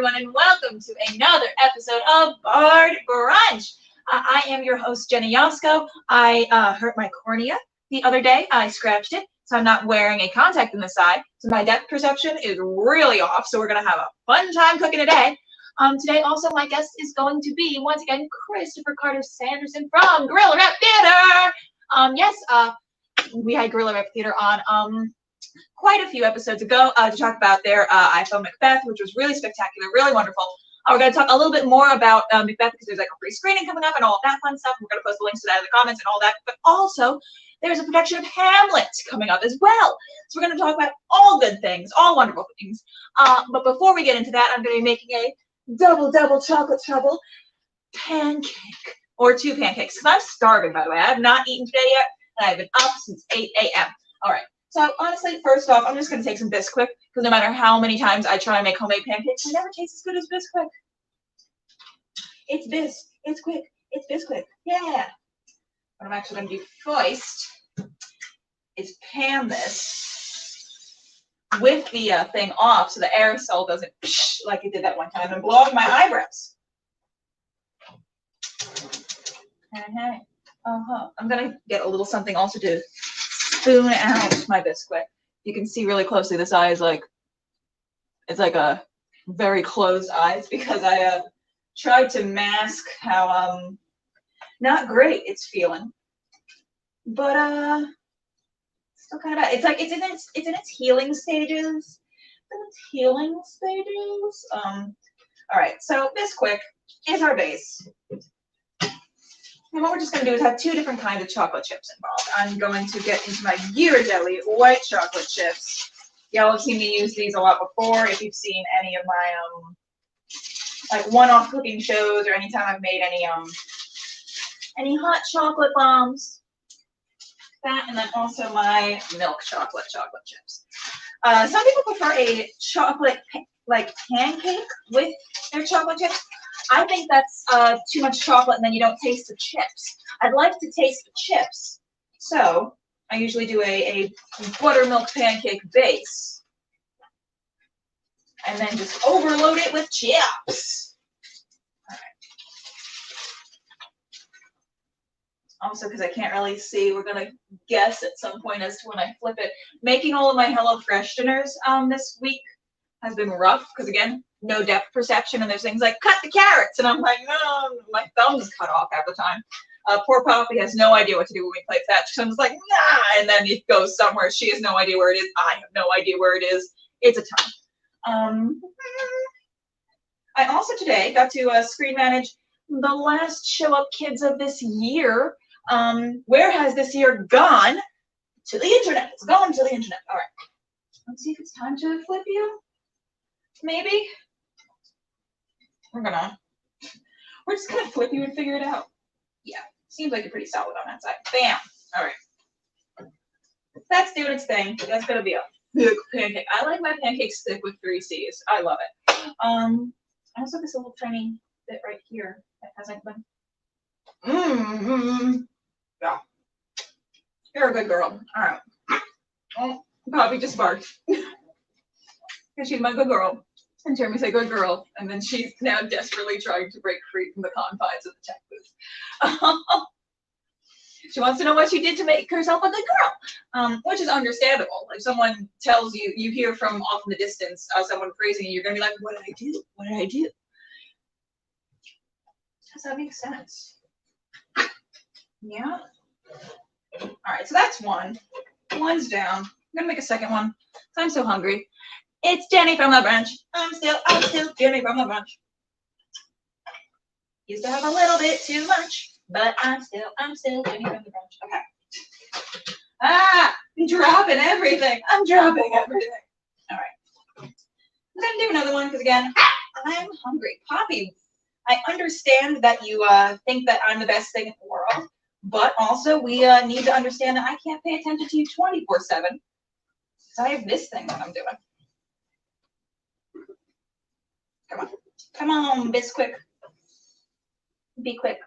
everyone, and welcome to another episode of Bard Brunch. I am your host, Genny. I hurt my cornea the other day. I scratched it, so I'm not wearing a contact in the side. So my depth perception is really off, so we're going to have a fun time cooking today. Today, also, my guest is going to be, once again, Christopher Carter Sanderson from Gorilla Rap Theater. We had Gorilla Rap Theater on quite a few episodes ago to talk about their iPhone Macbeth, which was really spectacular, really wonderful. We're going to talk a little bit more about Macbeth because there's like a free screening coming up and all of that fun stuff. We're going to post the links to that in the comments and all that. But also, there's a production of Hamlet coming up as well. So we're going to talk about all good things, all wonderful things. But before we get into that, I'm going to be making a double chocolate trouble pancake, or 2 pancakes, because I'm starving, by the way. I have not eaten today yet, and I've been up since 8 a.m. All right. So honestly, first off, I'm just going to take some Bisquick, because no matter how many times I try and make homemade pancakes, they never taste as good as Bisquick. It's quick, it's Bisquick, yeah. What I'm actually going to do first is pan this with the thing off so the aerosol doesn't like it did that one time and blow up my eyebrows. Okay. I'm going to get a little something also to spoon out my Bisquick. You can see really closely this eye is like, it's like a very closed eyes because I tried to mask how not great it's feeling, but still kind of bad. It's like it's in its healing stages. All right, so Bisquick is our base. And what we're just going to do is have 2 different kinds of chocolate chips involved. I'm going to get into my Ghirardelli white chocolate chips. Y'all have seen me use these a lot before. If you've seen any of my like one-off cooking shows or anytime I've made any hot chocolate bombs. That, and then also my milk chocolate chips. Some people prefer a chocolate pancake with their chocolate chips. I think that's too much chocolate and then you don't taste the chips. I'd like to taste the chips. So I usually do a buttermilk pancake base. And then just overload it with chips. All right. Also, because I can't really see, we're going to guess at some point as to when I flip it. Making all of my HelloFresh dinners this week has been rough because, again, no depth perception, and there's things like cut the carrots, and I'm like, no, my thumb's cut off half the time. Poor Poppy has no idea what to do when we play fetch. So I'm just like, nah, and then it goes somewhere. She has no idea where it is. I have no idea where it is. It's a ton. I also today got to screen manage the last Show Up Kids of this year. Where has this year gone? To the internet. It's gone to the internet. All right. Let's see if it's time to flip you. Maybe. We're just gonna flip you and figure it out. Yeah, seems like you're pretty solid on that side. Bam. All right. That's doing its thing. That's gonna be a big pancake. I like my pancakes thick with 3 C's. I love it. I also have this little tiny bit right here that hasn't been. Yeah. You're a good girl. All right. Oh, Poppy just barked. And she's my good girl. And Jeremy said, good girl. And then she's now desperately trying to break free from the confines of the tech booth. She wants to know what she did to make herself a good girl, which is understandable. If someone tells you, you hear from off in the distance, someone praising you, you're going to be like, what did I do? What did I do? Does that make sense? Yeah? All right, so that's one. One's down. I'm going to make a second one. I'm so hungry. It's Genny from the Brunch. I'm still Genny from the Brunch. Used to have a little bit too much, but I'm still Genny from the Brunch. Okay. I'm dropping everything. All right. I'm gonna do another one because again, I'm hungry. Poppy, I understand that you think that I'm the best thing in the world, but also we need to understand that I can't pay attention to you 24/7. So I have this thing that I'm doing. Come on, Bisquick. Be quick.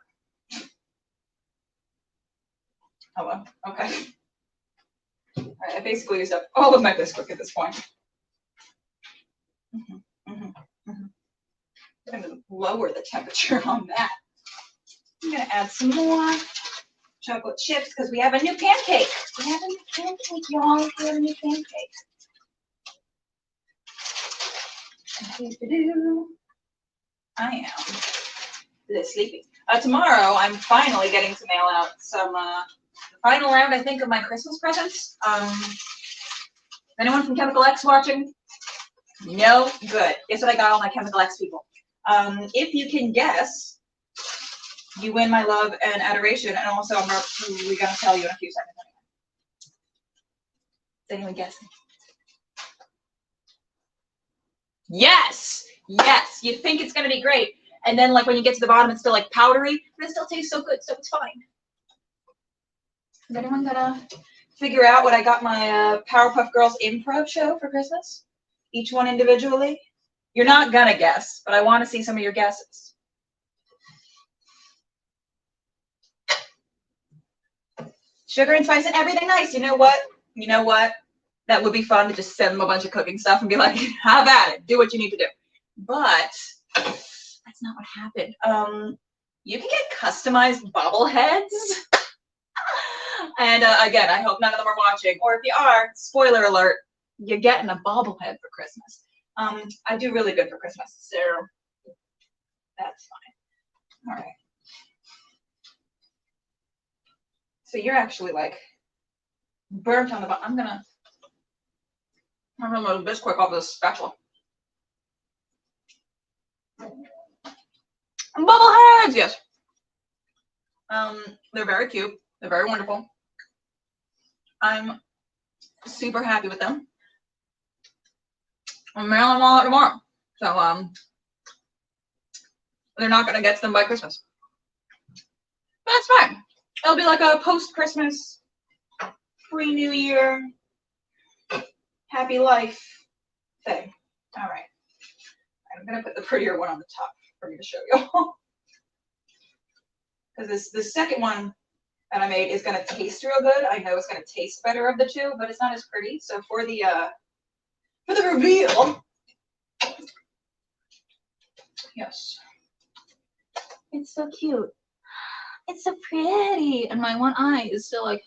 Oh well, okay. All right, I basically used up all of my Bisquick at this point. I'm going to lower the temperature on that. I'm going to add some more chocolate chips because we have a new pancake. We have a new pancake, y'all. We have a new pancake. I am a little sleepy. Tomorrow, I'm finally getting to mail out some final round, I think, of my Christmas presents. Anyone from Chemical X watching? No? Good. Guess what I got all my Chemical X people? If you can guess, you win my love and adoration, and also we're going to tell you in a few seconds. Is anyone guessing? Yes! Yes! You think it's going to be great. And then, like, when you get to the bottom, it's still, like, powdery, but it still tastes so good, so it's fine. Is anyone going to figure out what I got my Powerpuff Girls improv show for Christmas? Each one individually? You're not going to guess, but I want to see some of your guesses. Sugar and spice and everything nice. You know what? You know what? That would be fun to just send them a bunch of cooking stuff and be like, have at it. Do what you need to do. But that's not what happened. You can get customized bobbleheads. And again, I hope none of them are watching. Or if you are, spoiler alert, you're getting a bobblehead for Christmas. I do really good for Christmas, so that's fine. All right. So you're actually like burnt on the bottom. I'm gonna remove this quick off this spatula. Bubbleheads, yes. They're very cute. They're very wonderful. I'm super happy with them. I'm mailing them all out tomorrow. So they're not gonna get to them by Christmas. But that's fine. It'll be like a post-Christmas, pre-New Year, happy life thing. All right. I'm gonna put the prettier one on the top for me to show you. Because the second one that I made is gonna taste real good. I know it's gonna taste better of the two, but it's not as pretty. So for the reveal, yes, it's so cute. It's so pretty, and my one eye is still like,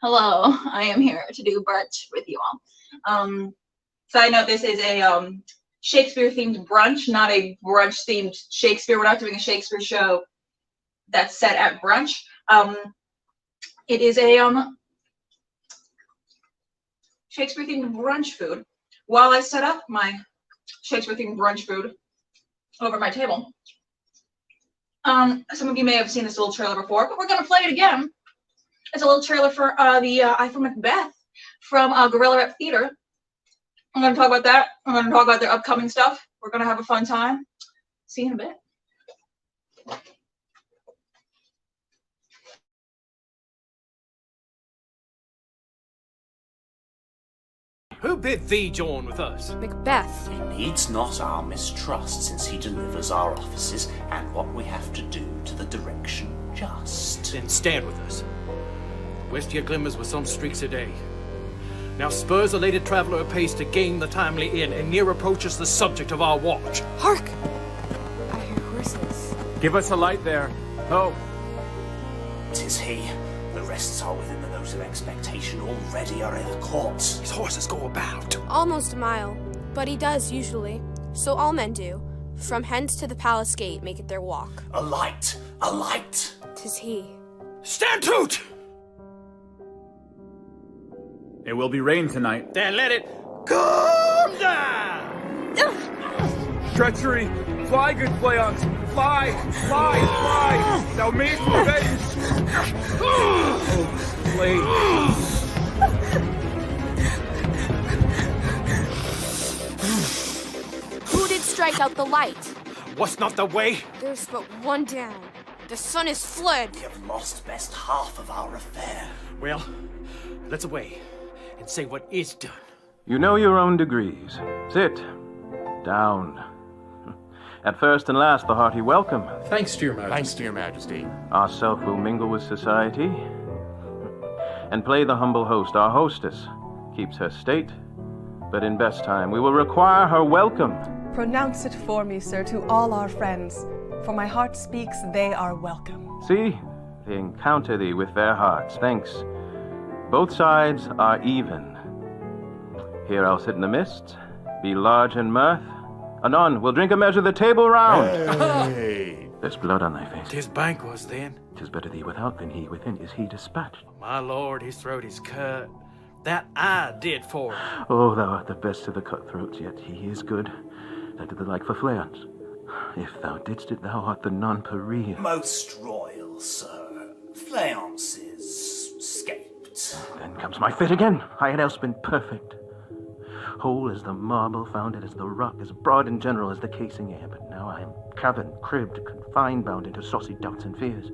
hello, I am here to do brunch with you all. Side note, this is a Shakespeare-themed brunch, not a brunch-themed Shakespeare. We're not doing a Shakespeare show that's set at brunch. It is a Shakespeare-themed brunch food. While I set up my Shakespeare-themed brunch food over my table, some of you may have seen this little trailer before, but we're going to play it again. It's a little trailer for the I for Macbeth from Gorilla Rep Theater. I'm going to talk about that. I'm going to talk about their upcoming stuff. We're going to have a fun time. See you in a bit. Who bid thee join with us? Macbeth. He needs not our mistrust, since he delivers our offices and what we have to do to the direction just. Then stand with us. West your glimmers with some streaks a day. Now spurs the lated traveller apace to gain the timely inn, and near approaches the subject of our watch. Hark! I hear horses. Give us a light there. Ho! 'Tis he. The rests are within the nose of expectation, already are in the courts. His horses go about. Almost a mile, but he does usually. So all men do. From hence to the palace gate make it their walk. A light! A light! 'Tis he. Stand toot! It will be rain tonight. Then let it come down! Treachery! Fly, good Fleance! Fly! Fly! Fly! Thou mayst revenge! Oh, slave! Who did strike out the light? What's not the way? There's but one down. The sun is fled. We have lost best half of our affair. Well, let's away and say what is done. You know your own degrees. Sit. Down. At first and last, the hearty welcome. Thanks to your majesty. Thanks to your majesty. Ourself will mingle with society and play the humble host. Our hostess keeps her state but in best time we will require her welcome. Pronounce it for me, sir, to all our friends. For my heart speaks, they are welcome. See, they encounter thee with their hearts. Thanks. Both sides are even. Here I'll sit in the midst, be large in mirth. Anon, we'll drink a measure the table round. Hey. There's blood on thy face. 'Tis Banquo's then. 'Tis better thee without than he within. Is he dispatched? My lord, his throat is cut. That I did for him. Oh, thou art the best of the cutthroats, yet he is good. That did the like for Fleance. If thou didst it, thou art the nonpareil. Most royal, sir. Fleance is escaped. Then comes my fit again. I had else been perfect. Whole as the marble, founded as the rock, as broad and general as the casing air. But now I am caverned, cribbed, confined, bound into saucy doubts and fears.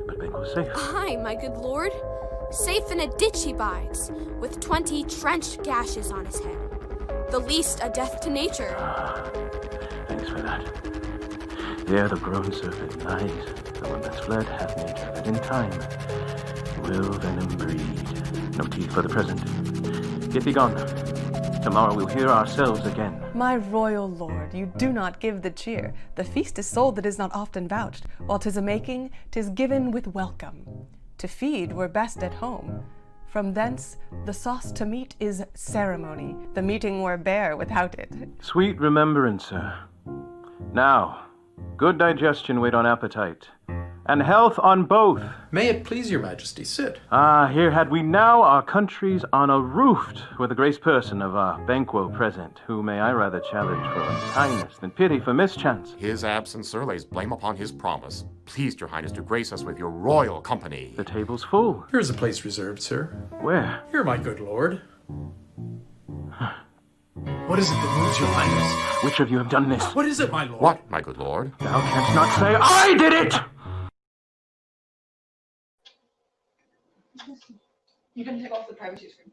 But Banquo's safe. Aye, my good lord. Safe in a ditch he bides, with 20 trenched gashes on his head. The least a death to nature. Thanks for that. Ere the grown serpent lies, the one that's fled hath nature that in time will venom breed. No teeth for the present. Get thee gone. Tomorrow we'll hear ourselves again. My royal lord, you do not give the cheer. The feast is sold that is not often vouched. While 'tis a making, 'tis given with welcome. To feed were best at home. From thence, the sauce to meat is ceremony. The meeting were bare without it. Sweet remembrancer. Now, good digestion wait on appetite, and health on both. May it please your majesty, sit. Ah, here had we now our countries on a roofed, with the grace person of our Banquo present, who may I rather challenge for unkindness than pity for mischance. His absence, sir, lays blame upon his promise. Pleased, your highness, to grace us with your royal company. The table's full. Here is a place reserved, sir. Where? Here, my good lord. What is it that moves your highness? Which of you have done this? What is it, my lord? What, my good lord? Thou canst not say, I did it! You didn't take off the privacy screen.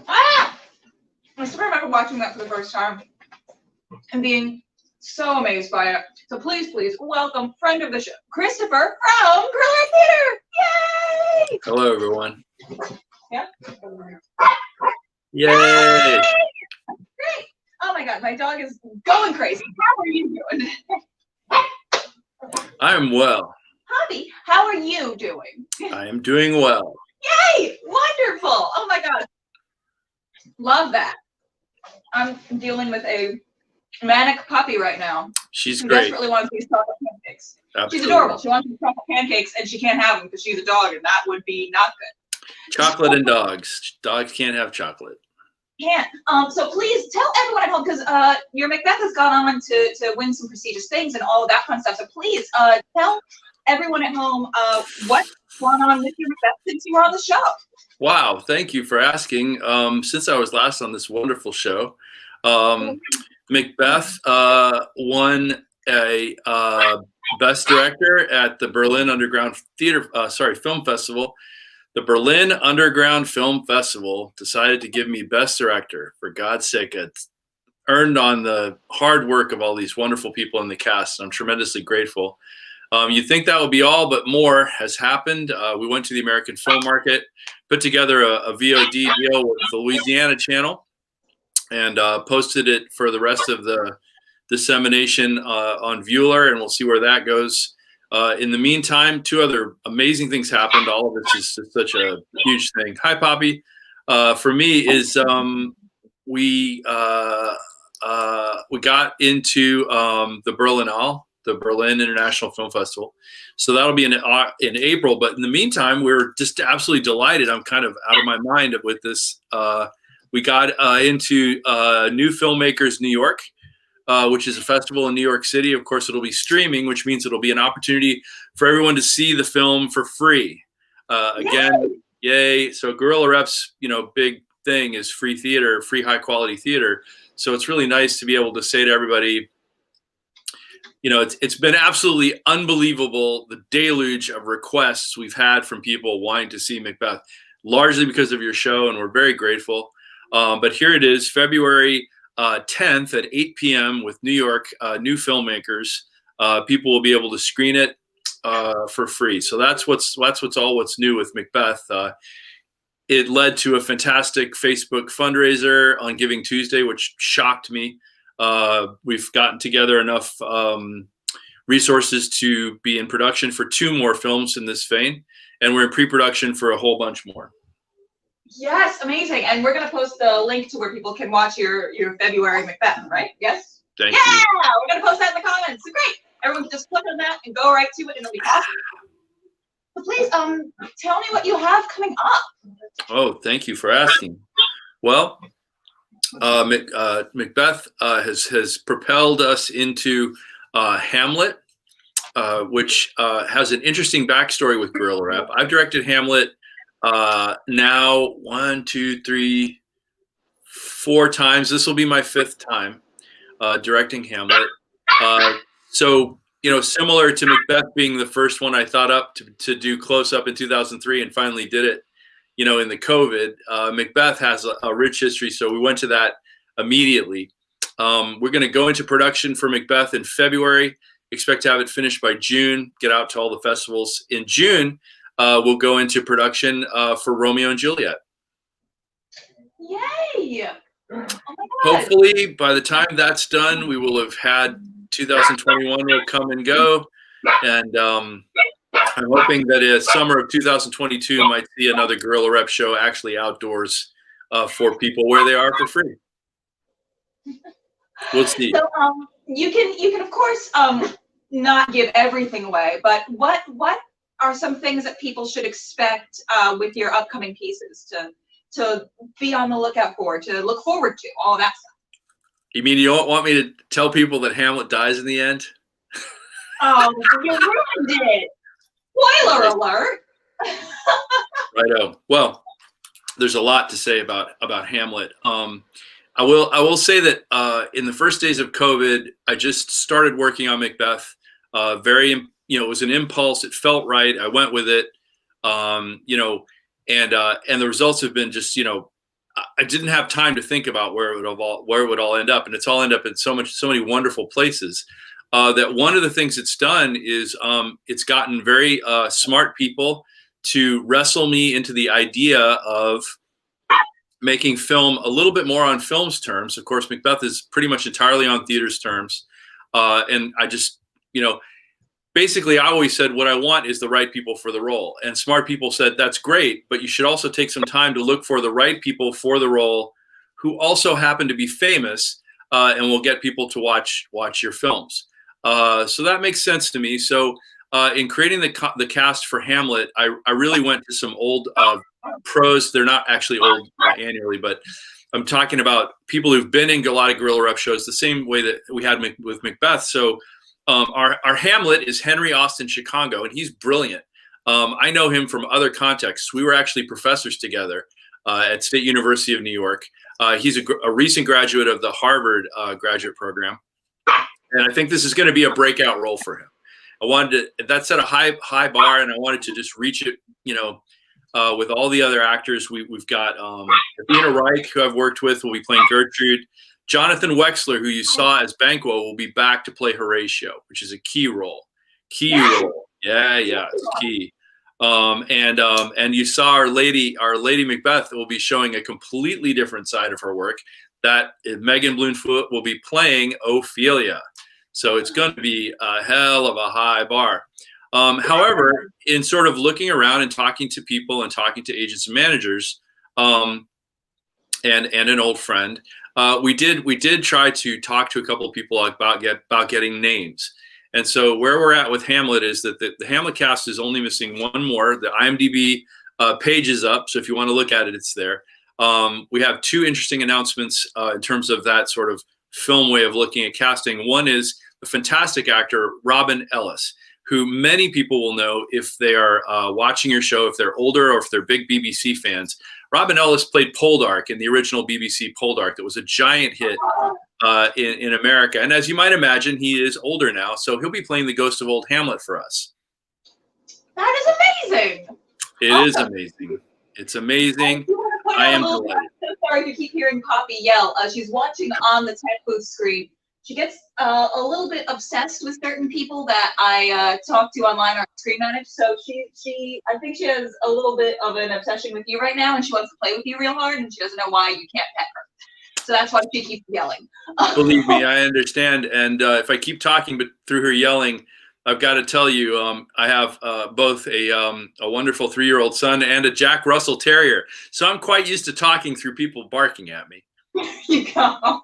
Ah! I still remember watching that for the first time and being so amazed by it. So please, welcome friend of the show, Christopher from Berlin Theater. Yay! Hello, everyone. Yeah. Yay! Great. Oh my God, my dog is going crazy. How are you doing? I am well. Hobby, how are you doing? I am doing well. Yay! Wonderful. Oh my God. Love that. I'm dealing with a manic puppy right now. She's who great. desperately wants these chocolate pancakes. Absolutely. She's adorable. She wants these chocolate pancakes and she can't have them because she's a dog and that would be not good. Chocolate and dogs. Dogs can't have chocolate. Can't. So please tell everyone at home because your Macbeth has gone on to win some prestigious things and all of that fun stuff. So please tell everyone at home what's going on with your Macbeth since you were on the show. Wow, thank you for asking. Since I was last on this wonderful show, Macbeth won a Best Director at the Berlin Underground Film Festival. The Berlin Underground Film Festival decided to give me Best Director. For God's sake, it's earned on the hard work of all these wonderful people in the cast. I'm tremendously grateful. You'd think that would be all, but more has happened. We went to the American Film Market, put together a VOD deal with the Louisiana channel, and posted it for the rest of the dissemination on Vueler, and we'll see where that goes. In the meantime, two other amazing things happened. All of this is just such a huge thing. Hi, Poppy. For me, is we got into the Berlinale, the Berlin International Film Festival. So that'll be in April. But in the meantime, we're just absolutely delighted. I'm kind of out of my mind with this. We got into New Filmmakers New York, which is a festival in New York City. Of course, it'll be streaming, which means it'll be an opportunity for everyone to see the film for free. Again, yay. So Guerrilla Rep's, big thing is free theater, free high quality theater. So it's really nice to be able to say to everybody, it's been absolutely unbelievable, the deluge of requests we've had from people wanting to see Macbeth, largely because of your show, and we're very grateful. But here it is, February 10th at 8 p.m. with New York New Filmmakers. People will be able to screen it. for free. So that's what's new with Macbeth. It led to a fantastic Facebook fundraiser on Giving Tuesday, which shocked me. We've gotten together enough resources to be in production for 2 more films in this vein, and we're in pre-production for a whole bunch more. Yes, amazing. And we're gonna post the link to where people can watch your February Macbeth, right? Yes? Thank yeah! you. We're gonna post that in the comments. So great. Everyone can just click on that and go right to it and it'll be awesome. So please tell me what you have coming up. Oh, thank you for asking. Well, Macbeth has propelled us into Hamlet, which has an interesting backstory with Guerrilla Rap. I've directed Hamlet now 1, 2, 3, 4 times. This will be my 5th time directing Hamlet. So, you know, similar to Macbeth being the first one I thought up to do close up in 2003 and finally did it, you know, in the COVID, Macbeth has a rich history. So we went to that immediately. We're going to go into production for Macbeth in February, expect to have it finished by June, get out to all the festivals. In June, we'll go into production for Romeo and Juliet. Yay! Oh my God. Hopefully, by the time that's done, we will have had 2021 will come and go. And I'm hoping that summer of 2022 might see another Guerrilla Rep show actually outdoors for people where they are for free. We'll see. So you can of course not give everything away, but what are some things that people should expect with your upcoming pieces to be on the lookout for, to look forward to, all that stuff? You mean you don't want me to tell people that Hamlet dies in the end? Oh, you ruined it. Spoiler alert. Righto. Well, there's a lot to say about Hamlet. I will say that in the first days of COVID, I just started working on Macbeth. It was an impulse. It felt right. I went with it. And the results have been just, I didn't have time to think about where it would all end up, and it's all ended up in so many wonderful places. That one of the things it's done is it's gotten very smart people to wrestle me into the idea of making film a little bit more on film's terms. Of course, Macbeth is pretty much entirely on theater's terms. And I just, basically I always said what I want is the right people for the role. And smart people said, that's great, but you should also take some time to look for the right people for the role who also happen to be famous and will get people to watch your films. So that makes sense to me. So in creating the cast for Hamlet, I really went to some old pros. They're not actually old annually, but I'm talking about people who've been in a lot of Guerrilla Rep shows the same way that we had with Macbeth. So our Hamlet is Henry Austin Chicago, and he's brilliant. I know him from other contexts. We were actually professors together at State University of New York. He's a recent graduate of the Harvard graduate program. And I think this is going to be a breakout role for him. That set a high bar, and I wanted to just reach it, with all the other actors. We've got Athena Reich, who I've worked with, will be playing Gertrude. Jonathan Wexler, who you saw as Banquo, will be back to play Horatio, which is a key role. Yeah, it's key. And you saw our lady Macbeth will be showing a completely different side of her work. That Megan Bloomfoot will be playing Ophelia. So it's going to be a hell of a high bar. However, in sort of looking around and talking to people and talking to agents and managers, and an old friend, we did try to talk to a couple of people about getting names. And so where we're at with Hamlet is that the Hamlet cast is only missing one more. The IMDb page is up, so if you want to look at it, it's there. We have 2 interesting announcements in terms of that sort of film way of looking at casting. One is the fantastic actor Robin Ellis, who many people will know if they are watching your show, if they're older or if they're big BBC fans. Robin Ellis played Poldark in the original BBC Poldark. That was a giant hit in America. And as you might imagine, he is older now, so he'll be playing the ghost of old Hamlet for us. That is amazing. It is amazing. It's amazing. I am delighted. I'm so sorry if you keep hearing Poppy yell. She's watching on the tech booth screen. she gets a little bit obsessed with certain people that I talk to online or screen manage. So I think she has a little bit of an obsession with you right now, and she wants to play with you real hard, and she doesn't know why you can't pet her. So that's why she keeps yelling. Believe me, I understand. And if I keep talking, but through her yelling, I've got to tell you, I have both a wonderful 3-year-old son and a Jack Russell Terrier. So I'm quite used to talking through people barking at me. You go.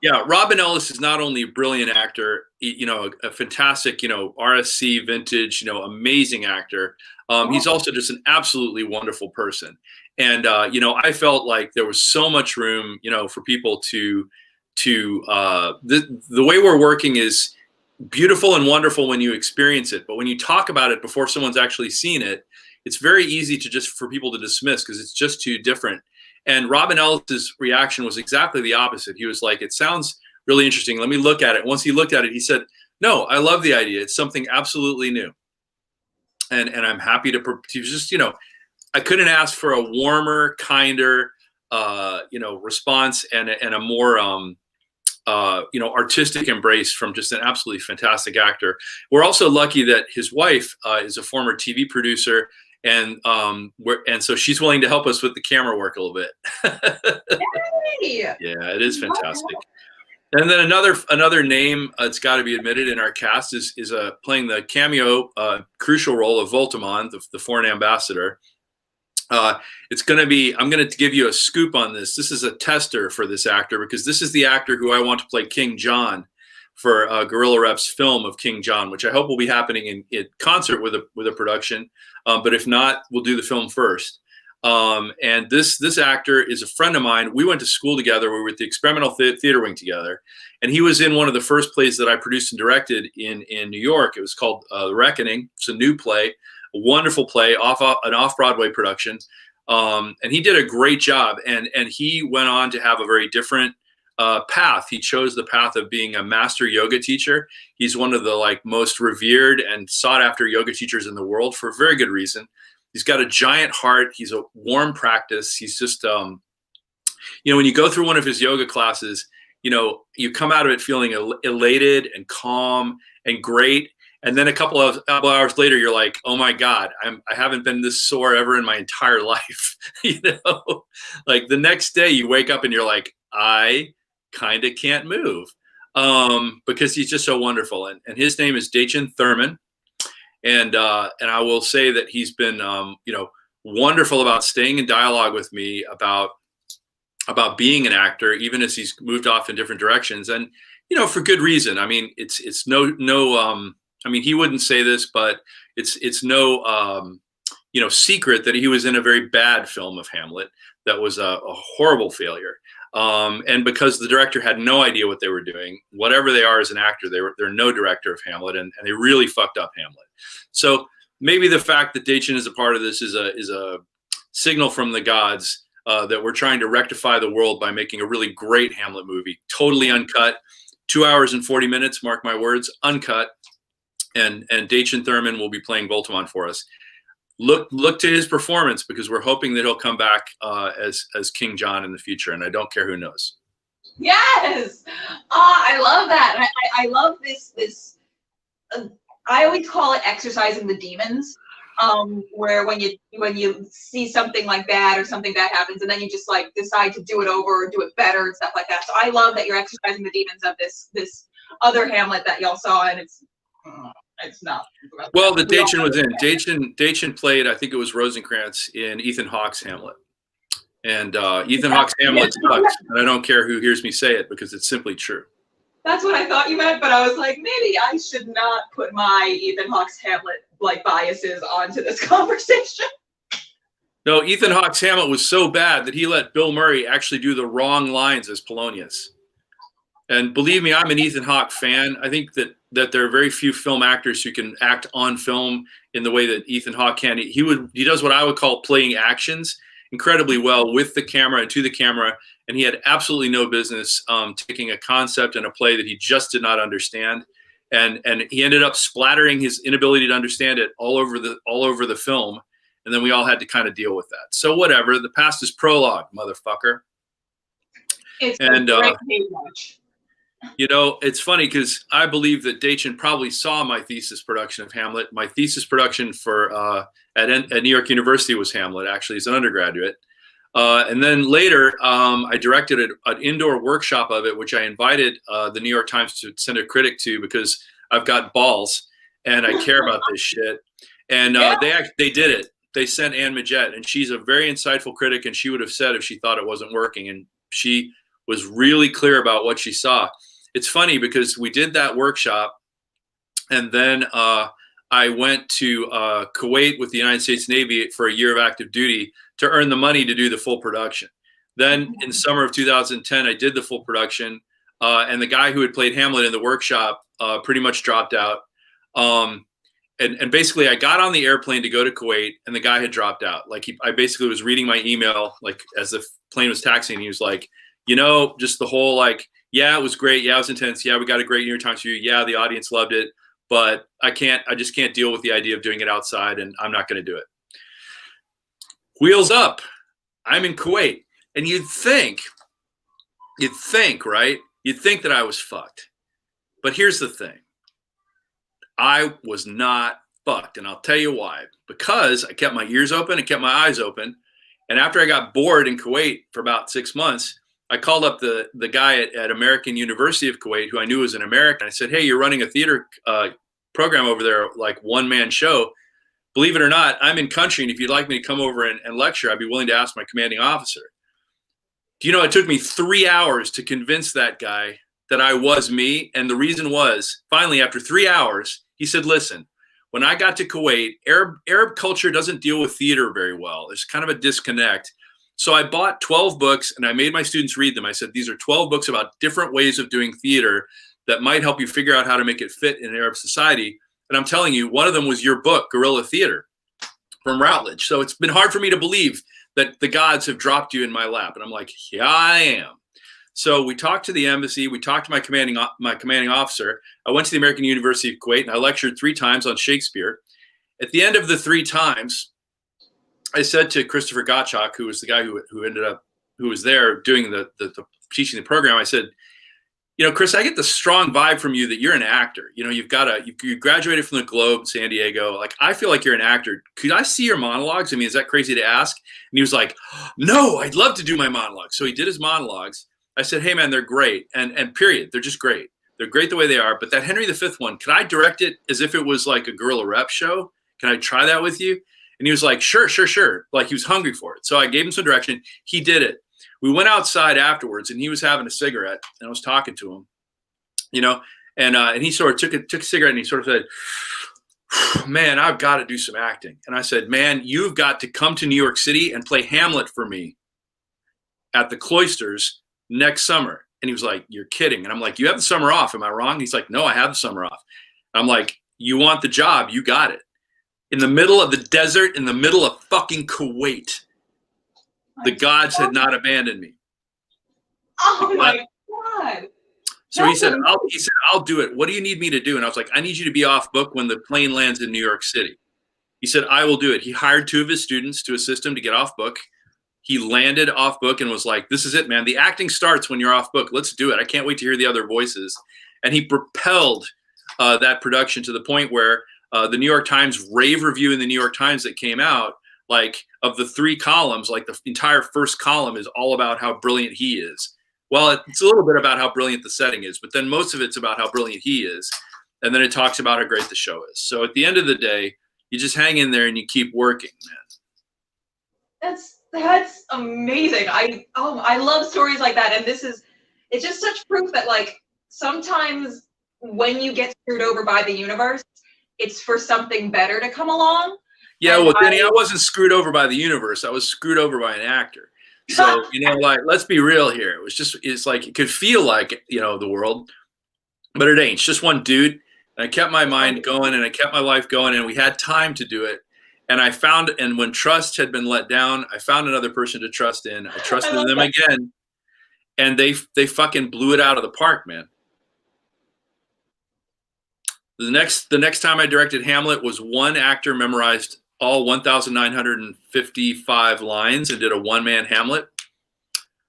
Yeah, Robin Ellis is not only a brilliant actor, a fantastic, RSC vintage, amazing actor. He's also just an absolutely wonderful person. And, I felt like there was so much room, for people to the way we're working is beautiful and wonderful when you experience it. But when you talk about it before someone's actually seen it, it's very easy for people to dismiss because it's just too different. And Robin Ellis's reaction was exactly the opposite. He was like, it sounds really interesting. Let me look at it. Once he looked at it, he said, no, I love the idea. It's something absolutely new. And I'm happy to just, I couldn't ask for a warmer, kinder, response and a more, artistic embrace from just an absolutely fantastic actor. We're also lucky that his wife is a former TV producer. And so she's willing to help us with the camera work a little bit. Yay! Yeah, it is fantastic. And then another name, it's got to be admitted, in our cast is playing the cameo crucial role of Voltimand, the foreign ambassador. It's going to be, I'm going to give you a scoop on this. This is a tester for this actor because this is the actor who I want to play King John for Guerrilla Rep's film of King John, which I hope will be happening in concert with a production. But if not, we'll do the film first. And this actor is a friend of mine. We went to school together. We were at the Experimental Theater Wing together. And he was in one of the first plays that I produced and directed in New York. It was called The Reckoning. It's a new play, a wonderful play, an off-Broadway production. And he did a great job. And he went on to have a very different path. He chose the path of being a master yoga teacher. He's one of the most revered and sought after yoga teachers in the world for a very good reason. He's got a giant heart. He's a warm practice. He's just, when you go through one of his yoga classes, you come out of it feeling elated and calm and great. And then a couple hours later, you're like, oh my God, I haven't been this sore ever in my entire life. Like the next day you wake up and you're like, I kind of can't move because he's just so wonderful. And his name is Dachin Thurman. And I will say that he's been, wonderful about staying in dialogue with me about being an actor, even as he's moved off in different directions. And, for good reason. I mean, it's no, I mean, he wouldn't say this, but it's no, secret that he was in a very bad film of Hamlet that was a horrible failure. And because the director had no idea what they were doing, whatever they are as an actor, they're no director of Hamlet, and they really fucked up Hamlet. So maybe the fact that Dachin is a part of this is a signal from the gods that we're trying to rectify the world by making a really great Hamlet movie, totally uncut, 2 hours and 40 minutes, mark my words, uncut. And Dachin Thurman will be playing Voltimand for us. Look to his performance because we're hoping that he'll come back as King John in the future, and I don't care who knows. Yes, I love that. I love this. I always call it exercising the demons, where when you see something like that or something bad happens, and then you just decide to do it over or do it better and stuff like that. So I love that you're exercising the demons of this other Hamlet that y'all saw, and it's not. Well, the Dachin was in. Dachin played, I think it was Rosencrantz in Ethan Hawke's Hamlet. And Ethan Hawke's Hamlet sucks. And I don't care who hears me say it because it's simply true. That's what I thought you meant, but I was like, maybe I should not put my Ethan Hawke's Hamlet biases onto this conversation. No, Ethan Hawke's Hamlet was so bad that he let Bill Murray actually do the wrong lines as Polonius. And believe me, I'm an Ethan Hawke fan. I think that there are very few film actors who can act on film in the way that Ethan Hawke can. He does what I would call playing actions incredibly well with the camera and to the camera. And he had absolutely no business taking a concept and a play that he just did not understand. And he ended up splattering his inability to understand it all over the film. And then we all had to kind of deal with that. So whatever, the past is prologue, motherfucker. It's a great page watch. You know, it's funny because I believe that Dachin probably saw my thesis production of Hamlet. My thesis production for at New York University was Hamlet, actually, as an undergraduate. And then later, I directed an indoor workshop of it, which I invited the New York Times to send a critic to because I've got balls and I care about this shit. And they did it. They sent Anne Midgett, and she's a very insightful critic, and she would have said if she thought it wasn't working. And she was really clear about what she saw. It's funny because we did that workshop, and then I went to Kuwait with the United States Navy for a year of active duty to earn the money to do the full production. Then in summer of 2010, I did the full production, and the guy who had played Hamlet in the workshop pretty much dropped out. And basically, I got on the airplane to go to Kuwait, and the guy had dropped out. Like I basically was reading my email, like as the plane was taxiing. He was like, you know, just the whole like, yeah, it was great. Yeah, it was intense. Yeah, we got a great New York Times review. Yeah, the audience loved it. But I just can't deal with the idea of doing it outside, and I'm not going to do it. Wheels up. I'm in Kuwait. And you'd think, right? You'd think that I was fucked. But here's the thing. I was not fucked, and I'll tell you why. Because I kept my ears open and kept my eyes open. And after I got bored in Kuwait for about 6 months, I called up the guy at American University of Kuwait, who I knew was an American. I said, hey, you're running a theater program over there, like one-man show. Believe it or not, I'm in country, and if you'd like me to come over and lecture, I'd be willing to ask my commanding officer. Do you know, it took me 3 hours to convince that guy that I was me, and the reason was, finally, after 3 hours, he said, listen, when I got to Kuwait, Arab culture doesn't deal with theater very well. There's kind of a disconnect. So I bought 12 books, and I made my students read them. I said, these are 12 books about different ways of doing theater that might help you figure out how to make it fit in Arab society. And I'm telling you, one of them was your book, Guerrilla Theater, from Routledge. So it's been hard for me to believe that the gods have dropped you in my lap. And I'm like, yeah, I am. So we talked to the embassy. We talked to my commanding officer. I went to the American University of Kuwait, and I lectured 3 times on Shakespeare. At the end of the 3 times, I said to Christopher Gottschalk, who was the guy who was there doing the teaching the program, I said, you know, Chris, I get the strong vibe from you that you're an actor. You know, you graduated from the Globe, San Diego. Like, I feel like you're an actor. Could I see your monologues? I mean, is that crazy to ask? And he was like, no, I'd love to do my monologues. So he did his monologues. I said, hey, man, they're great. And period. They're just great. They're great the way they are. But that Henry V one, could I direct it as if it was like a guerrilla rep show? Can I try that with you? And he was like, sure. Like, he was hungry for it. So I gave him some direction. He did it. We went outside afterwards, and he was having a cigarette, and I was talking to him, you know, and he sort of took a cigarette, and he sort of said, man, I've got to do some acting. And I said, man, you've got to come to New York City and play Hamlet for me at the Cloisters next summer. And he was like, you're kidding. And I'm like, you have the summer off. Am I wrong? He's like, no, I have the summer off. I'm like, you want the job? You got it. In the middle of the desert, in the middle of fucking Kuwait. The gods had not abandoned me. Oh my God. So he said, I'll do it. What do you need me to do? And I was like, I need you to be off book when the plane lands in New York City. He said, I will do it. He hired 2 of his students to assist him to get off book. He landed off book and was like, this is it, man. The acting starts when you're off book. Let's do it. I can't wait to hear the other voices. And he propelled that production to the point where the New York Times rave review in the New York Times that came out, like, of the 3 columns, like the entire first column is all about how brilliant he is. Well, it's a little bit about how brilliant the setting is, but then most of it's about how brilliant he is. And then it talks about how great the show is. So at the end of the day, you just hang in there and you keep working, man. That's amazing. I love stories like that. And it's just such proof that, like, sometimes when you get screwed over by the universe, it's for something better to come along. Yeah, well, Genny, I wasn't screwed over by the universe. I was screwed over by an actor. So, you know, like, let's be real here. It's like, it could feel like, you know, the world, but it ain't. It's just one dude. And I kept my mind going, and I kept my life going, and we had time to do it. And when trust had been let down, I found another person to trust in. I trusted them again, and they fucking blew it out of the park, man. The next time I directed Hamlet was one actor memorized all 1,955 lines and did a one-man Hamlet.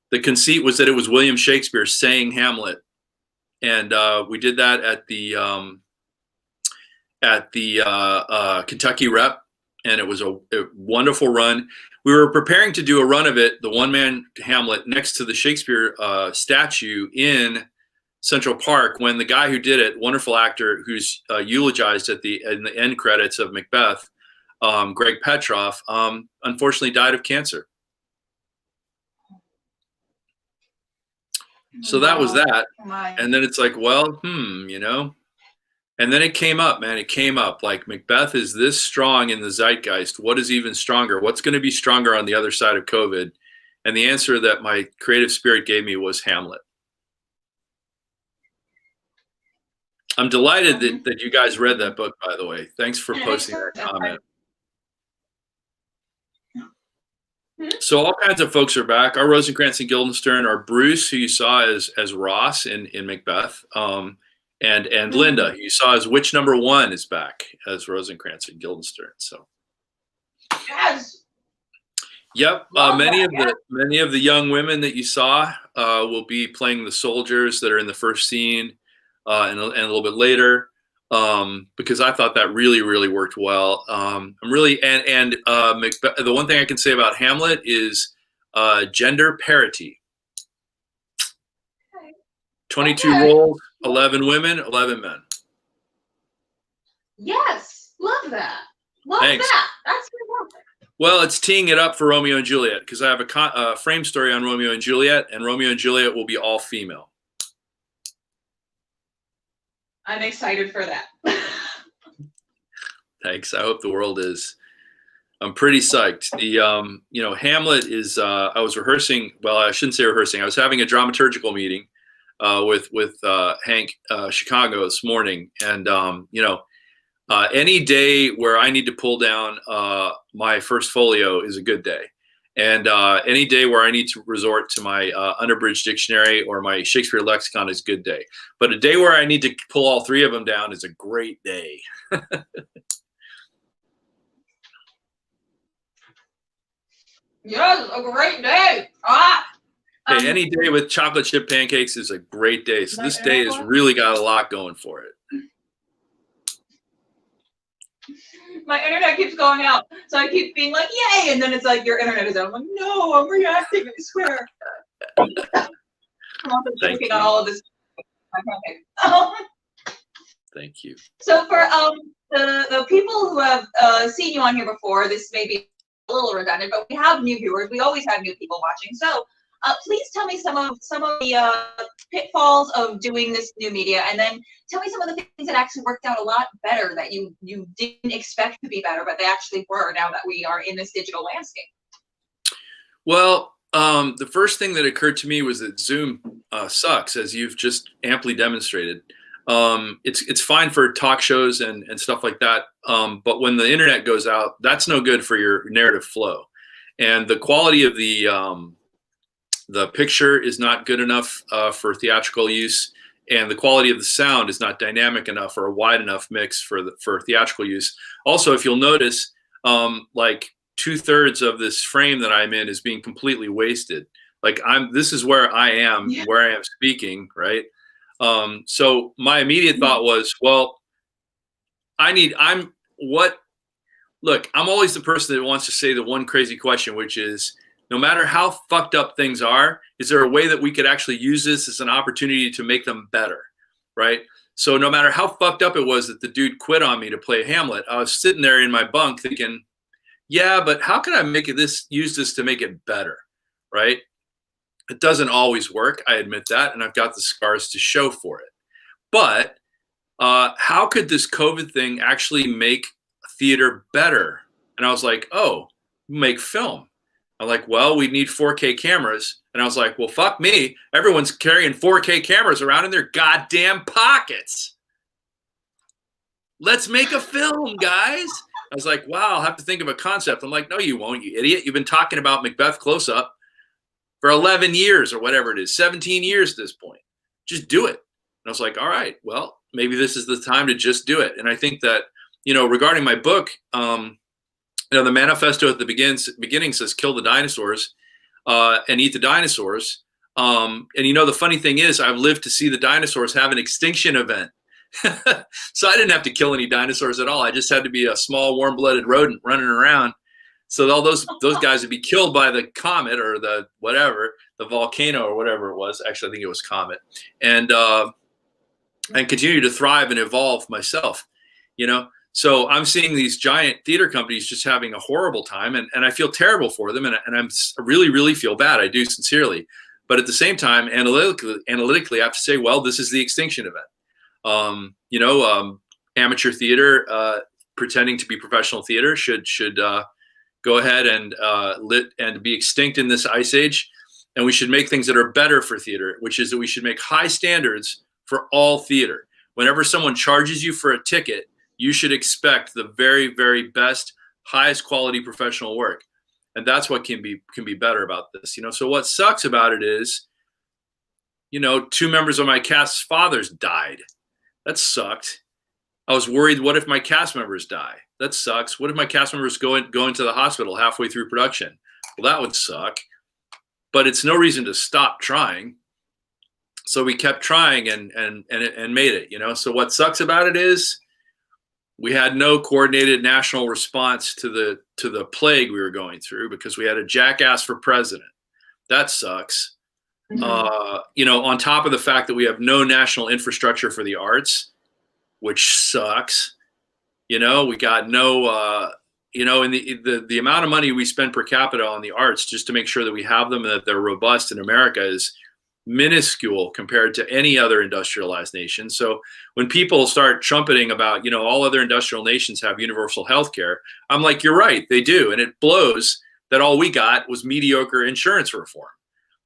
The conceit was that it was William Shakespeare saying Hamlet and we did that at the Kentucky Rep, and it was a wonderful run. We were preparing to do a run of it, the one-man Hamlet, next to the Shakespeare statue in Central Park, when the guy who did it, wonderful actor who's eulogized in the end credits of Macbeth, Greg Petroff, unfortunately died of cancer. So that was that. And then it's like, well, you know. And then it came up, man. It came up like Macbeth is this strong in the zeitgeist. What is even stronger? What's going to be stronger on the other side of COVID? And the answer that my creative spirit gave me was Hamlet. I'm delighted that you guys read that book, by the way. Thanks for posting that comment. So all kinds of folks are back. Our Rosencrantz and Guildenstern, our Bruce, who you saw as Ross in Macbeth, and Linda, who you saw as Witch Number 1, is back as Rosencrantz and Guildenstern. So Yes. Yep, many of the young women that you saw will be playing the soldiers that are in the first scene, and a little bit later, because I thought that really worked well. I'm really Macbeth, the one thing I can say about Hamlet is gender parity. 22 roles, 11 women, 11 men. Yes, love that. Love Thanks. that. That's fantastic. Well, it's teeing it up for Romeo and Juliet, because I have a frame story on Romeo and Juliet, and Romeo and Juliet will be all female. I'm excited for that. Thanks. I hope the world is. I'm pretty psyched. The Hamlet is. I was rehearsing. Well, I shouldn't say rehearsing. I was having a dramaturgical meeting with Hank Chicago this morning, and any day where I need to pull down my first folio is a good day, and any day where I need to resort to my unabridged dictionary or my Shakespeare lexicon is a good day. But a day where I need to pull all three of them down is a great day. Yes, a great day. Hey, any day with chocolate chip pancakes is a great day. So this day has really got a lot going for it. My internet keeps going out, so I keep being like, "Yay!" And then it's like, "Your internet is out." I'm like, "No, I'm reacting. I swear." I'm also choking on all of this. Thank you. So for the people who have seen you on here before, this may be a little redundant, but we have new viewers. We always have new people watching. So please tell me some of the pitfalls of doing this new media, and then tell me some of the things that actually worked out a lot better that you didn't expect to be better, but they actually were now that we are in this digital landscape. Well, the first thing that occurred to me was that Zoom sucks, as you've just amply demonstrated. It's fine for talk shows and stuff like that, but when the internet goes out, that's no good for your narrative flow. And the quality of the picture is not good enough for theatrical use, and the quality of the sound is not dynamic enough or a wide enough mix for theatrical use. Also, if you'll notice, like 2/3 of this frame that I'm in is being completely wasted. Like this is where I am, where I am speaking, right? So my immediate thought was, well, look, I'm always the person that wants to say the one crazy question, which is, no matter how fucked up things are, is there a way that we could actually use this as an opportunity to make them better, right? So no matter how fucked up it was that the dude quit on me to play Hamlet, I was sitting there in my bunk thinking, yeah, but how can I use this to make it better, right? It doesn't always work, I admit that, and I've got the scars to show for it. But how could this COVID thing actually make theater better? And I was like, oh, make film. I'm like, well, we need 4K cameras. And I was like, well, fuck me. Everyone's carrying 4K cameras around in their goddamn pockets. Let's make a film, guys. I was like, wow, I'll have to think of a concept. I'm like, no, you won't, you idiot. You've been talking about Macbeth close-up for 11 years or whatever it is, 17 years at this point. Just do it. And I was like, all right, well, maybe this is the time to just do it. And I think that, regarding my book, the manifesto at the beginning says kill the dinosaurs and eat the dinosaurs. And the funny thing is, I've lived to see the dinosaurs have an extinction event. So I didn't have to kill any dinosaurs at all. I just had to be a small warm-blooded rodent running around. So all those guys would be killed by the comet or the volcano or whatever it was. Actually, I think it was comet, and continue to thrive and evolve myself. So I'm seeing these giant theater companies just having a horrible time, and I feel terrible for them, and I really, really feel bad. I do sincerely, but at the same time, analytically, I have to say, well, this is the extinction event. Amateur theater pretending to be professional theater should go ahead and be extinct in this ice age, and we should make things that are better for theater, which is that we should make high standards for all theater. Whenever someone charges you for a ticket, you should expect the very, very best, highest quality professional work, and that's what can be better about this. So what sucks about it is, 2 members of my cast's fathers died. That sucked. I was worried, what if my cast members die? That sucks. What if my cast members go into the hospital halfway through production? Well, that would suck. But it's no reason to stop trying. So we kept trying and made it, So what sucks about it is we had no coordinated national response to the plague we were going through because we had a jackass for president. That sucks. On top of the fact that we have no national infrastructure for the arts, which sucks. We got no, and the amount of money we spend per capita on the arts just to make sure that we have them and that they're robust in America is minuscule compared to any other industrialized nation. So when people start trumpeting about, all other industrial nations have universal health care, I'm like, you're right, they do. And it blows that all we got was mediocre insurance reform.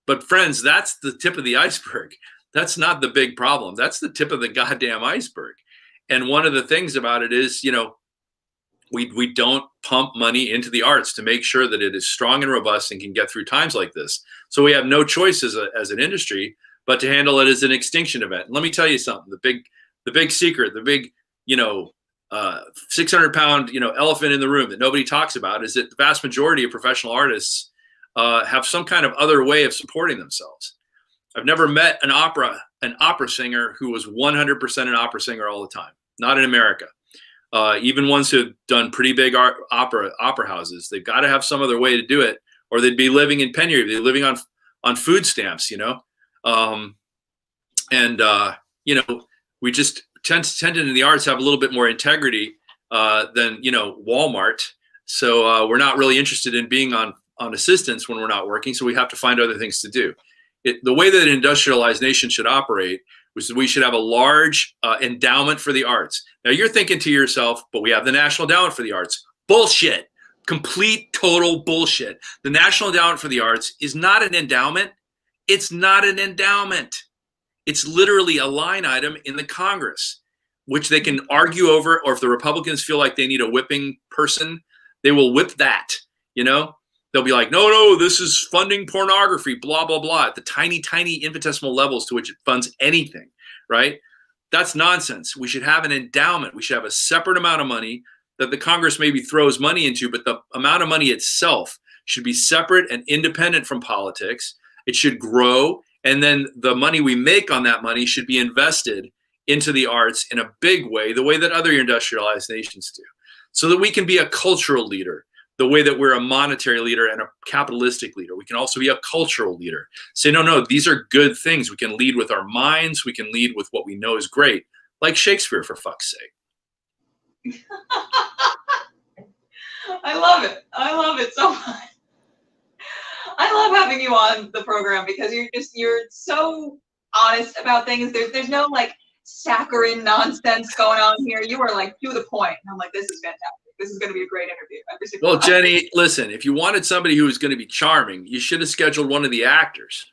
But friends, that's the tip of the iceberg. That's not the big problem. That's the tip of the goddamn iceberg. And one of the things about it is, we don't pump money into the arts to make sure that it is strong and robust and can get through times like this. So we have no choice as an industry but to handle it as an extinction event. And let me tell you something: the big secret, the big 600-pound elephant in the room that nobody talks about is that the vast majority of professional artists have some kind of other way of supporting themselves. I've never met an opera singer who was 100% an opera singer all the time. Not in America. Even ones who have done pretty big opera houses, they've got to have some other way to do it, or they'd be living in penury. They'd be living on food stamps, we just tend in the arts have a little bit more integrity than Walmart. So we're not really interested in being on assistance when we're not working. So we have to find other things to do. The way that an industrialized nation should operate was that we should have a large endowment for the arts. Now you're thinking to yourself, but we have the National Endowment for the Arts. Bullshit. Complete, total bullshit. The National Endowment for the Arts is not an endowment. It's not an endowment. It's literally a line item in the Congress, which they can argue over, or if the Republicans feel like they need a whipping person, they will whip that, They'll be like, no, this is funding pornography, blah, blah, blah, at the tiny, tiny infinitesimal levels to which it funds anything, right? That's nonsense. We should have an endowment. We should have a separate amount of money that the Congress maybe throws money into, but the amount of money itself should be separate and independent from politics. It should grow, and then the money we make on that money should be invested into the arts in a big way, the way that other industrialized nations do, so that we can be a cultural leader. The way that we're a monetary leader and a capitalistic leader, we can also be a cultural leader. Say, no, these are good things. We can lead with our minds. We can lead with what we know is great, like Shakespeare, for fuck's sake. I love it. I love it so much. I love having you on the program because you're so honest about things. There's no saccharine nonsense going on here. You are to the point. And I'm like, this is fantastic. This is going to be a great interview. Well, Genny, listen, if you wanted somebody who was going to be charming, you should have scheduled one of the actors.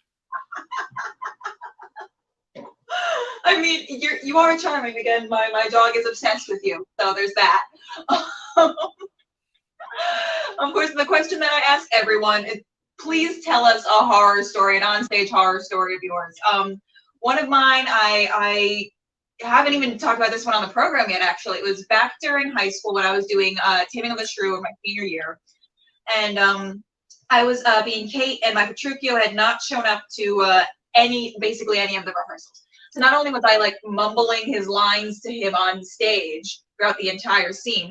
I mean, you are charming. Again, my dog is obsessed with you. So there's that. Of course, the question that I ask everyone is, please tell us a horror story, an onstage horror story of yours. One of mine, I haven't even talked about this one on the program yet, actually. It was back during high school when I was doing Taming of the Shrew in my senior year. And I was being Kate, and my Petruchio had not shown up to basically any of the rehearsals. So not only was I like mumbling his lines to him on stage throughout the entire scene,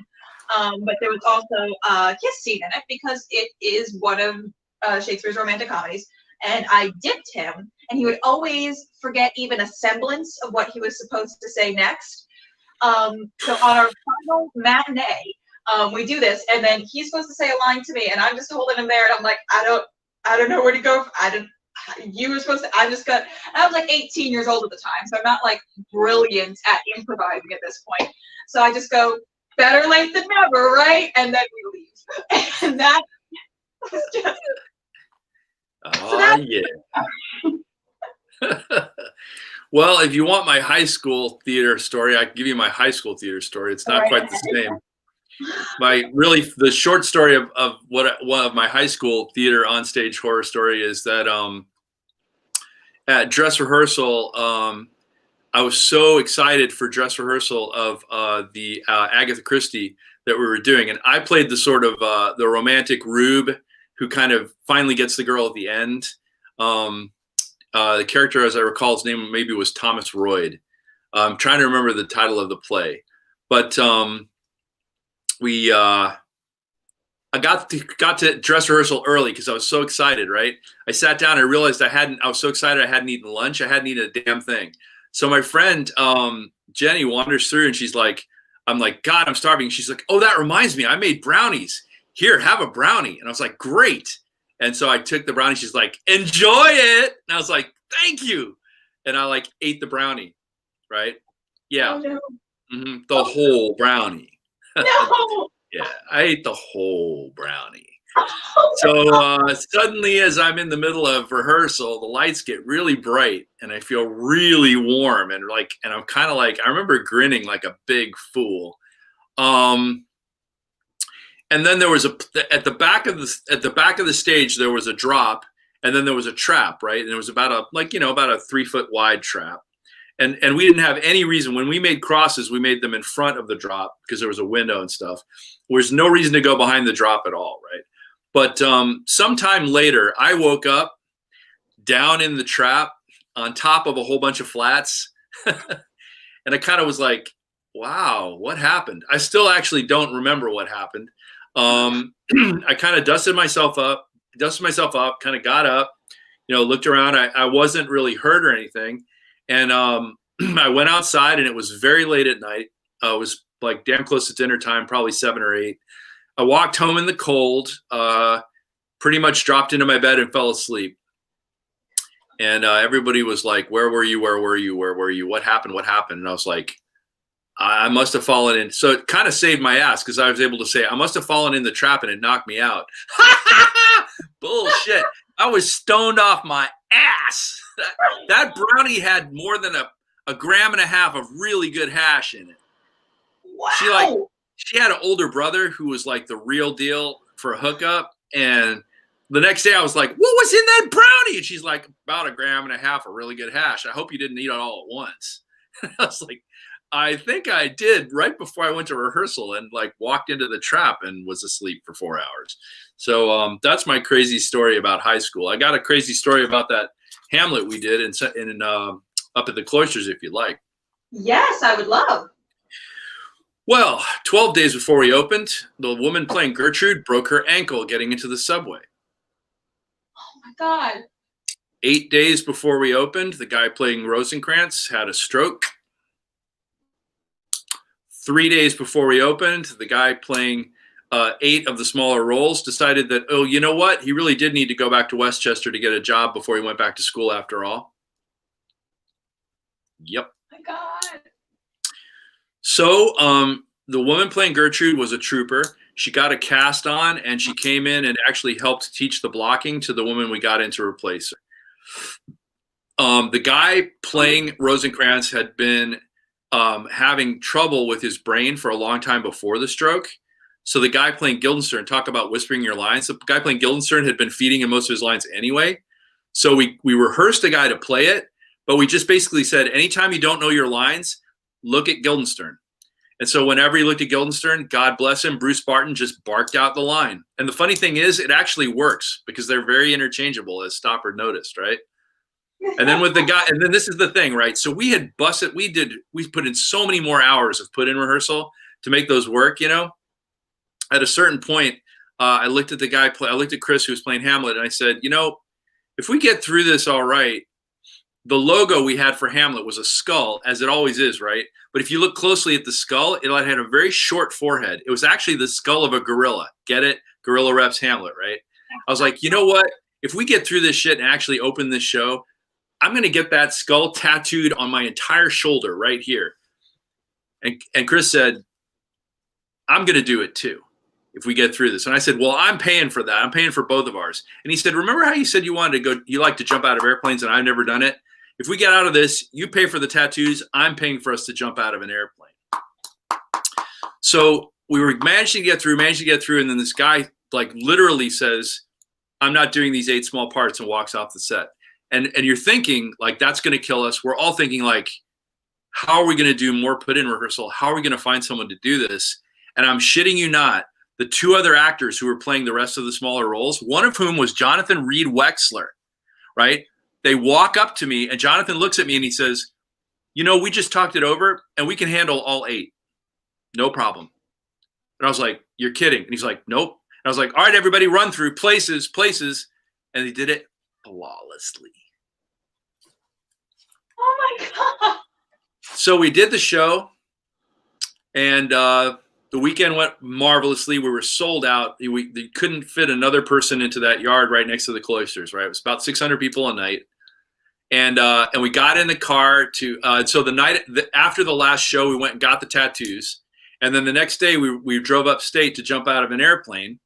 but there was also a kiss scene in it because it is one of Shakespeare's romantic comedies. And I dipped him, and he would always forget even a semblance of what he was supposed to say next. So on our final matinee, we do this, and then he's supposed to say a line to me, and I'm just holding him there, and I'm like, I don't know where to go. You were supposed to. I was like 18 years old at the time, so I'm not like brilliant at improvising at this point. So I just go, better late than never, right? And then we leave, and that was just. Oh, yeah. Well, if you want my high school theater story, I can give you my high school theater story. It's not quite the same. The short story of one of my high school theater onstage horror story is that at dress rehearsal, I was so excited for dress rehearsal of the Agatha Christie that we were doing, and I played the sort of the romantic rube who kind of finally gets the girl at the end. The character, as I recall, his name maybe was Thomas Royd. I'm trying to remember the title of the play, but I got to dress rehearsal early because I was so excited. Right, I sat down. I realized I was so excited I hadn't eaten lunch. I hadn't eaten a damn thing. So my friend Genny wanders through, and she's like, "I'm like, God, I'm starving." She's like, "Oh, that reminds me, I made brownies. Here, have a brownie." And I was like, "Great." And so I took the brownie. She's like, "Enjoy it." And I was like, "Thank you." And I like ate the brownie, right? Yeah. Oh, no. The whole brownie. No. Yeah, I ate the whole brownie. Oh, So suddenly, as I'm in the middle of rehearsal, the lights get really bright, and I feel really warm, and I'm kind of like, I remember grinning like a big fool. And then there was at the back of the stage there was a drop, and then there was a trap, right? And it was about a 3-foot wide trap, and we didn't have any reason when we made crosses. We made them in front of the drop because there was a window and stuff. There was no reason to go behind the drop at all, right? But sometime later, I woke up down in the trap on top of a whole bunch of flats, and I kind of was like, "Wow, what happened?" I still actually don't remember what happened. I kind of dusted myself up, kind of got up, looked around. I wasn't really hurt or anything. And I went outside, and it was very late at night. It was like damn close to dinner time, probably 7 or 8. I walked home in the cold, pretty much dropped into my bed and fell asleep. And everybody was like, "Where were you? Where were you? Where were you? What happened? What happened?" And I was like, I must have fallen in. So it kind of saved my ass because I was able to say, I must have fallen in the trap and it knocked me out. Bullshit. I was stoned off my ass. That brownie had more than a gram and a half of really good hash in it. Wow. She had an older brother who was like the real deal for a hookup. And the next day I was like, "What was in that brownie?" And she's like, "About a gram and a half of really good hash. I hope you didn't eat it all at once." I was like, I think I did right before I went to rehearsal and like walked into the trap and was asleep for 4 hours. So that's my crazy story about high school. I got a crazy story about that Hamlet we did in up at the Cloisters, if you'd like. Yes, I would love. Well, 12 days before we opened, the woman playing Gertrude broke her ankle getting into the subway. Oh my God. 8 days before we opened, the guy playing Rosencrantz had a stroke. 3 days before we opened, the guy playing 8 of the smaller roles decided that, oh, you know what? He really did need to go back to Westchester to get a job before he went back to school after all. Yep. Oh my God. So the woman playing Gertrude was a trooper. She got a cast on, and she came in and actually helped teach the blocking to the woman we got in to replace her. The guy playing Rosencrantz had been having trouble with his brain for a long time before the stroke. So the guy playing Guildenstern, talk about whispering your lines. The guy playing Guildenstern had been feeding him most of his lines anyway. So we rehearsed a guy to play it, but we just basically said, anytime you don't know your lines, look at Guildenstern. And so whenever he looked at Guildenstern, God bless him, Bruce Barton just barked out the line. And the funny thing is, it actually works because they're very interchangeable, as Stoppard noticed, right? And then with the guy, and then this is the thing, right? So we had busted, we put in so many more hours of put in rehearsal to make those work, you know? At a certain point, I looked at the guy, I looked at Chris, who was playing Hamlet, and I said, you know, if we get through this all right, the logo we had for Hamlet was a skull, as it always is, right? But if you look closely at the skull, it had a very short forehead. It was actually the skull of a gorilla. Get it? Gorilla reps Hamlet, right? I was like, you know what? If we get through this shit and actually open this show, I'm going to get that skull tattooed on my entire shoulder right here. And Chris said, I'm going to do it too if we get through this. And I said, well, I'm paying for that. I'm paying for both of ours. And he said, remember how you said you wanted to go, you like to jump out of airplanes and I've never done it? If we get out of this, you pay for the tattoos. I'm paying for us to jump out of an airplane. So we were managing to get through. And then this guy like literally says, I'm not doing these 8 small parts, and walks off the set. And you're thinking like, that's going to kill us. We're all thinking like, how are we going to do more put in rehearsal? How are we going to find someone to do this? And I'm shitting you not, the 2 other actors who were playing the rest of the smaller roles, one of whom was Jonathan Reed Wexler, right? They walk up to me and Jonathan looks at me and he says, you know, we just talked it over and we can handle all 8. No problem. And I was like, you're kidding. And he's like, nope. And I was like, all right, everybody run through places. And they did it flawlessly. Oh my God. So we did the show and the weekend went marvelously. We were sold out. They couldn't fit another person into that yard right next to the cloisters, right? It was about 600 people a night. And we got in the car to, so the night after the last show, we went and got the tattoos. And then the next day we drove upstate to jump out of an airplane.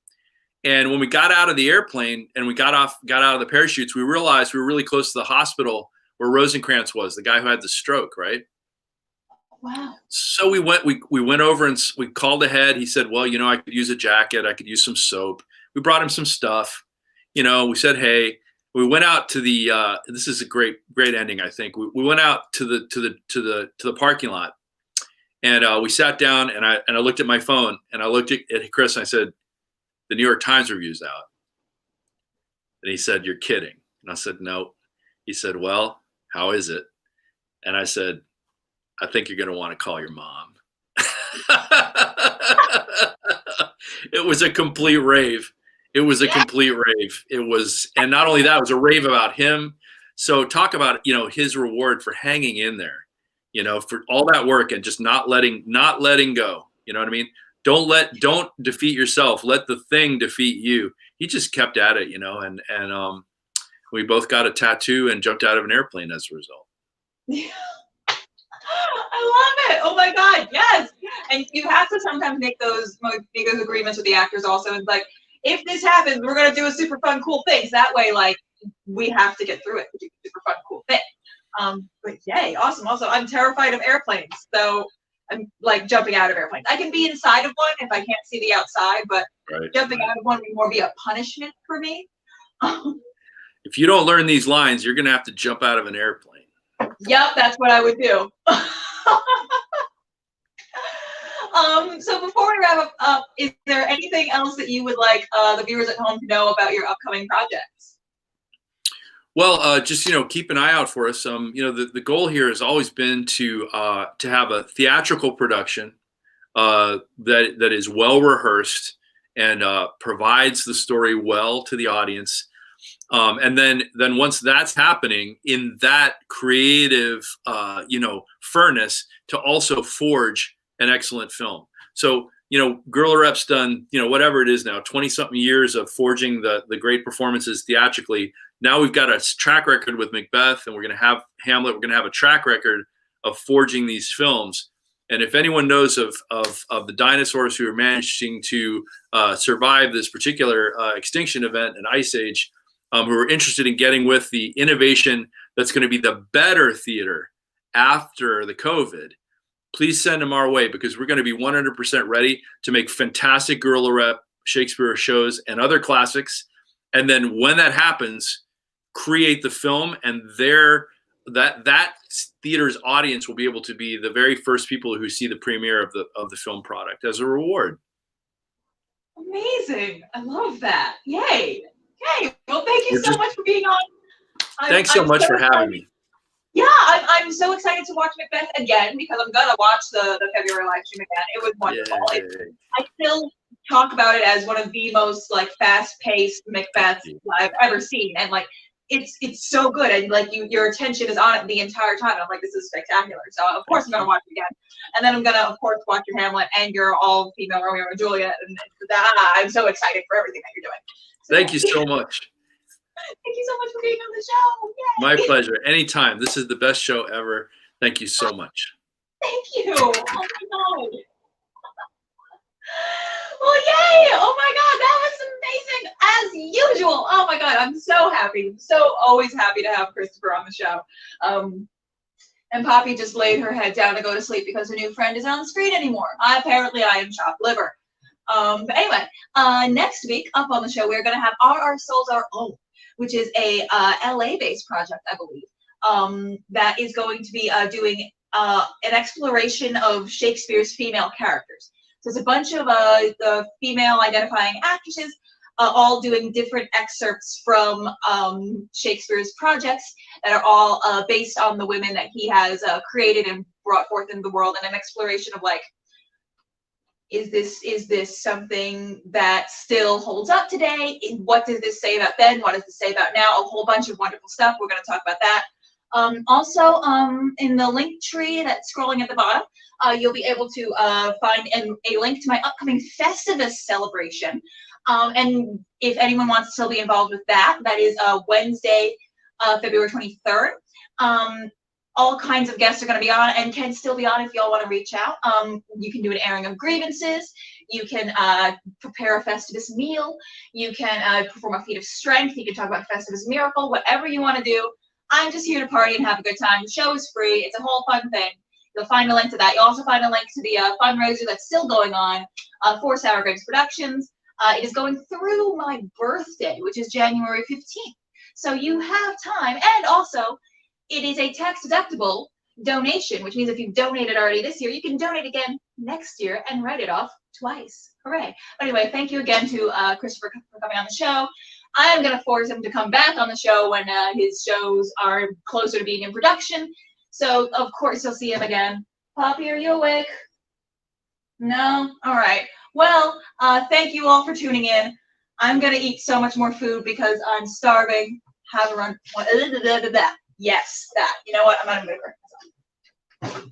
And when we got out of the airplane and we got out of the parachutes, we realized we were really close to the hospital where Rosencrantz was, the guy who had the stroke, right? Wow. So we went over and we called ahead. He said, well, you know, I could use a jacket. I could use some soap. We brought him some stuff. You know, we said, hey. We went out to the. This is a great ending, I think. We went out to the parking lot, and we sat down, and I looked at my phone, and I looked at Chris, and I said, "The New York Times review's out." And he said, "You're kidding." And I said, "No." He said, "Well, how is it?" And I said, "I think you're going to want to call your mom." It was a complete rave. It was a complete rave. It was, and not only that, it was a rave about him. So talk about, you know, his reward for hanging in there, you know, for all that work and just not letting go. You know what I mean? Don't defeat yourself. Let the thing defeat you. He just kept at it, you know, and we both got a tattoo and jumped out of an airplane as a result. Yeah. I love it. Oh my God. Yes. And you have to sometimes make those agreements with the actors also. It's like, if this happens, we're going to do a super fun, cool thing. So that way, like, we have to get through it to do a super fun, cool thing. But yay, awesome. Also, I'm terrified of airplanes. So I'm like jumping out of airplanes. I can be inside of one if I can't see the outside, but jumping out of one would more be a punishment for me. If you don't learn these lines, you're going to have to jump out of an airplane. Yep, that's what I would do. So before we wrap up, is there anything else that you would like the viewers at home to know about your upcoming projects? Well, just, you know, keep an eye out for us. You know, the goal here has always been to have a theatrical production that is well rehearsed and provides the story well to the audience. And then once that's happening, in that creative, you know, furnace, to also forge an excellent film. So, you know, Guerrilla Rep's done, you know, whatever it is now, 20-something years of forging the great performances theatrically. Now we've got a track record with Macbeth, and we're going to have Hamlet. We're going to have a track record of forging these films. And if anyone knows of the dinosaurs who are managing to survive this particular extinction event and ice age, who are interested in getting with the innovation that's going to be the better theater after the COVID, please send them our way, because we're going to be 100% ready to make fantastic Guerrilla Rep Shakespeare shows and other classics. And then when that happens, create the film, and their that theater's audience will be able to be the very first people who see the premiere of the film product as a reward. Amazing. I love that. Yay. Yay. Well, thank you so much for being on. Thanks so much for having me. Yeah, I'm so excited to watch Macbeth again because I'm gonna watch the February live stream again. It was wonderful. I still talk about it as one of the most like fast-paced Macbeths I've ever seen, and like it's so good, and like your attention is on it the entire time. And I'm like, this is spectacular. So of course I'm gonna watch it again, and then I'm gonna of course watch your Hamlet and your all-female Romeo and Juliet, and I'm so excited for everything that you're doing. So, thank you so much. Thank you so much for being on the show. Yay. My pleasure. Anytime. This is the best show ever. Thank you so much. Thank you. Oh my God. Well, yay. Oh my God. That was amazing as usual. Oh my God. I'm so happy. So always happy to have Christopher on the show. And Poppy just laid her head down to go to sleep because her new friend isn't on the screen anymore. Apparently I am chopped liver. But anyway, next week up on the show, we're going to have Our Souls Our Own, which is a LA-based project, I believe, that is going to be doing an exploration of Shakespeare's female characters. So it's a bunch of the female identifying actresses all doing different excerpts from Shakespeare's projects that are all based on the women that he has created and brought forth into the world, and an exploration of like, is this something that still holds up today? What does this say about then? What does this say about now? A whole bunch of wonderful stuff. We're going to talk about that. Also, in the link tree that's scrolling at the bottom, you'll be able to find a link to my upcoming Festivus celebration. And if anyone wants to still be involved with that, that is Wednesday, February 23rd. All kinds of guests are going to be on and can still be on if y'all want to reach out. You can do an airing of grievances. You can prepare a Festivus meal. You can perform a feat of strength. You can talk about Festivus miracle, whatever you want to do. I'm just here to party and have a good time. The show is free. It's a whole fun thing. You'll find a link to that. You'll also find a link to the fundraiser that's still going on for Sour Grapes Productions. It is going through my birthday, which is January 15th. So you have time. And also, it is a tax-deductible donation, which means if you've donated already this year, you can donate again next year and write it off twice. Hooray. Anyway, thank you again to Christopher for coming on the show. I am going to force him to come back on the show when his shows are closer to being in production. So, of course, you'll see him again. Poppy, are you awake? No? All right. Well, thank you all for tuning in. I'm going to eat so much more food because I'm starving. Have a run. Yes, that. You know what? I'm going to move her.